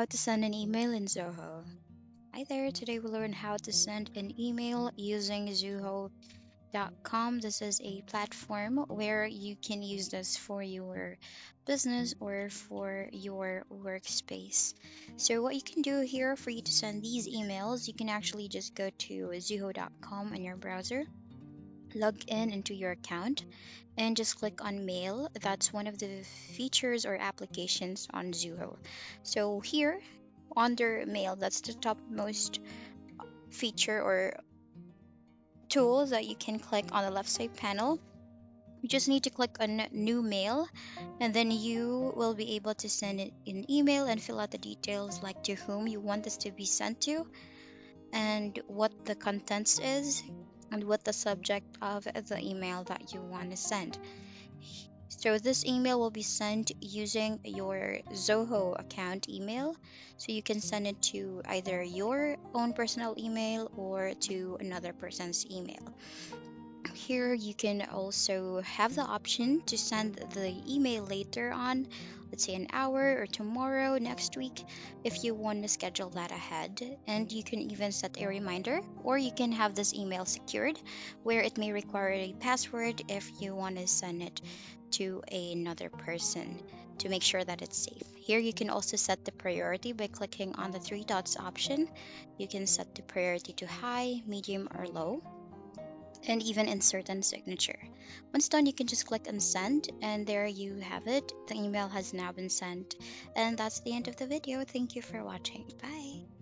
How to send an email in Zoho. Hi there, today we'll learn how to send an email using Zoho.com. This is a platform where you can use this for your business or for your workspace. So, what you can do here for you to send these emails, you can actually just go to Zoho.com in your browser, log in into your account, and just click on mail. That's one of the features or applications on Zoho. So here under mail, that's the topmost feature or tool that you can click on the left side panel. You just need to click on new mail, and then you will be able to send it an email and fill out the details like to whom you want this to be sent to, and what the contents is, and what the subject of the email that you want to send. So this email will be sent using your Zoho account email. So you can send it to either your own personal email or to another person's email. Here you can also have the option to send the email later on, let's say an hour or tomorrow, next week, if you want to schedule that ahead. And you can even set a reminder, or you can have this email secured where it may require a password if you want to send it to another person to make sure that it's safe. Here you can also set the priority by clicking on the three dots option. You can set the priority to high, medium, or low, and even insert a signature. Once done, you can just click on send, and there you have it. The email has now been sent. And that's the end of the video. Thank you for watching. Bye.